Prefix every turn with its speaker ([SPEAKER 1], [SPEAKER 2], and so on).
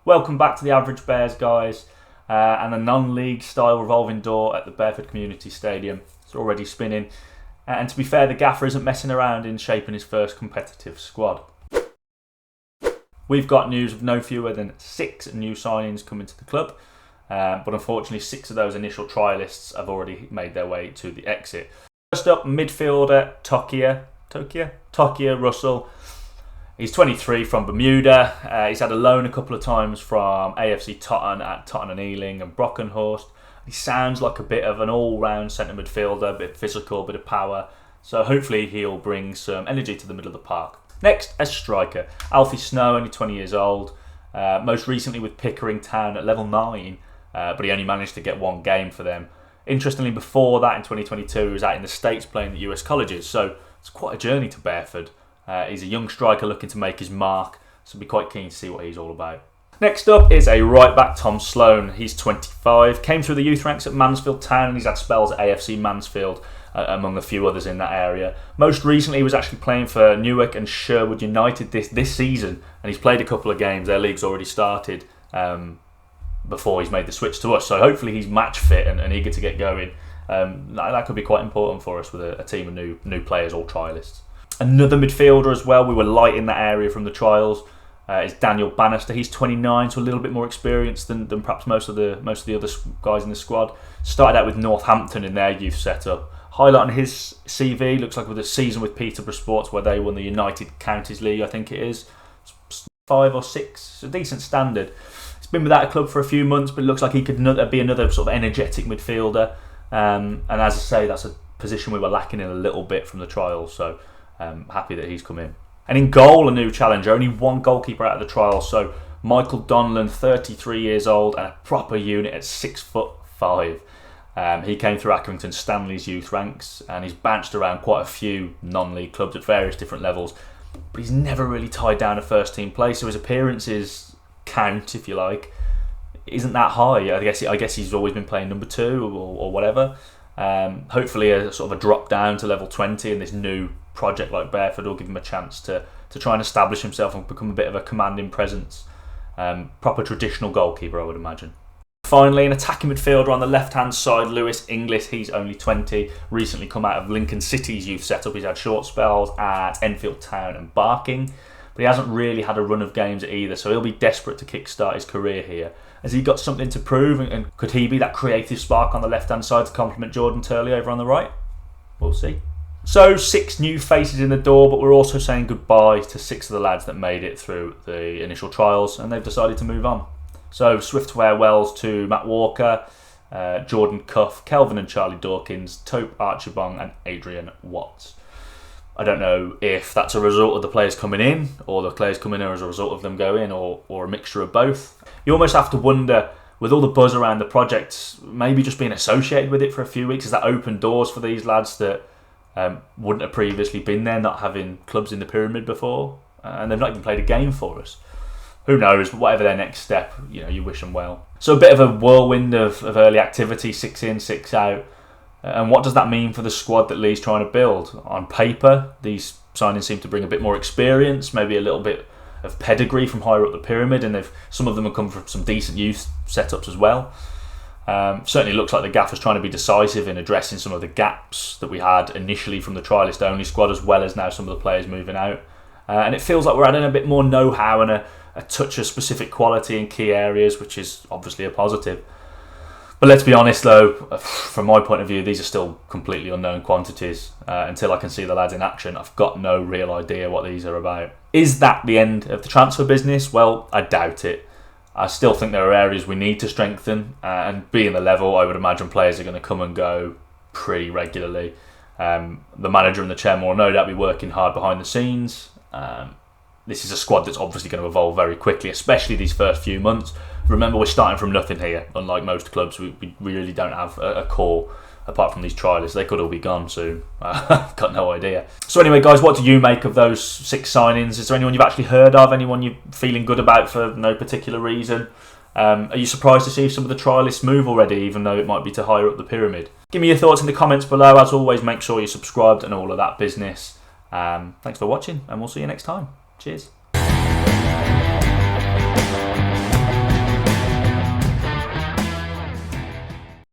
[SPEAKER 1] Welcome back to the Average Bears, guys, and a non-league style revolving door at the Bearford Community Stadium. It's already spinning, and to be fair, the gaffer isn't messing around in shaping his first competitive squad. We've got news of no fewer than 6 new signings coming to the club, but unfortunately 6 of those initial trialists have already made their way to the exit. First up, midfielder Tokia Russell. He's 23 from Bermuda. He's had a loan a couple of times from AFC Totton at Totton and Ealing and Brockenhurst. He sounds like a bit of an all-round centre midfielder, a bit physical, a bit of power. So hopefully he'll bring some energy to the middle of the park. Next, a striker. Alfie Snow, only 20 years old. Most recently with Pickering Town at level 9, but he only managed to get 1 game for them. Interestingly, before that in 2022, he was out in the States playing at US colleges. So it's quite a journey to Bearford. He's a young striker looking to make his mark, so I'll be quite keen to see what he's all about. Next up is a right back, Tom Sloan. He's 25, came through the youth ranks at Mansfield Town, and he's had spells at AFC Mansfield, among a few others in that area. Most recently, he was actually playing for Newark and Sherwood United this season, and he's played a couple of games. Their league's already started before he's made the switch to us, so hopefully he's match fit and eager to get going. That could be quite important for us with a team of new players, all trialists. Another midfielder as well, we were light in that area from the trials, is Daniel Bannister. He's 29, so a little bit more experienced than perhaps most of the other guys in the squad. Started out with Northampton in their youth setup. Highlight on his CV, looks like with a season with Peterborough Sports where they won the United Counties League, I think it is. 5 or 6, it's a decent standard. He's been without a club for a few months, but it looks like he could be another sort of energetic midfielder. And as I say, that's a position we were lacking in a little bit from the trials, so happy that he's come in. And in goal, a new challenger. Only 1 goalkeeper out of the trials. So Michael Donlan, 33 years old, and a proper unit at 6'5". He came through Accrington Stanley's youth ranks, and he's bounced around quite a few non-league clubs at various different levels. But he's never really tied down a first team place, so his appearances count, if you like, isn't that high. I guess he's always been playing number 2 or whatever. Hopefully a sort of a drop down to level 20 in this new project like Bearford will give him a chance to try and establish himself and become a bit of a commanding presence. Proper traditional goalkeeper, I would imagine. Finally, an attacking midfielder on the left hand side, Lewis Inglis. He's only 20, recently come out of Lincoln City's youth setup. He's had short spells at Enfield Town and Barking, but he hasn't really had a run of games at either, so he'll be desperate to kickstart his career here. Has he got something to prove, and could he be that creative spark on the left hand side to complement Jordan Turley over on the right? We'll see. So 6 new faces in the door, but we're also saying goodbye to 6 of the lads that made it through the initial trials, and they've decided to move on. So swift farewells to Matt Walker, Jordan Cuff, Kelvin and Charlie Dawkins, Tope Archibong and Adrian Watts. I don't know if that's a result of the players coming in, or the players coming in as a result of them going, or a mixture of both. You almost have to wonder, with all the buzz around the project, maybe just being associated with it for a few weeks, has that opened doors for these lads that wouldn't have previously been there, not having clubs in the pyramid before, and they've not even played a game for us. Who knows, whatever their next step, you wish them well. So a bit of a whirlwind of early activity, 6 in, 6 out. And what does that mean for the squad that Lee's trying to build? On paper, these signings seem to bring a bit more experience, maybe a little bit of pedigree from higher up the pyramid, and some of them have come from some decent youth setups as well. Certainly looks like the gaffer's trying to be decisive in addressing some of the gaps that we had initially from the trialist only squad, as well as now some of the players moving out. And it feels like we're adding a bit more know-how and a touch of specific quality in key areas, which is obviously a positive. But let's be honest though, from my point of view, these are still completely unknown quantities. Until I can see the lads in action, I've got no real idea what these are about. Is that the end of the transfer business? Well, I doubt it. I still think there are areas we need to strengthen, and being the level, I would imagine players are going to come and go pretty regularly. The manager and the chairman will no doubt be working hard behind the scenes. This is a squad that's obviously going to evolve very quickly, especially these first few months. Remember, we're starting from nothing here. Unlike most clubs, we really don't have a core apart from these trialists. They could all be gone soon. I've got no idea. So anyway, guys, what do you make of those 6 signings? Is there anyone you've actually heard of? Anyone you're feeling good about for no particular reason? Are you surprised to see some of the trialists move already, even though it might be to higher up the pyramid? Give me your thoughts in the comments below. As always, make sure you're subscribed and all of that business. Thanks for watching, and we'll see you next time. Cheers.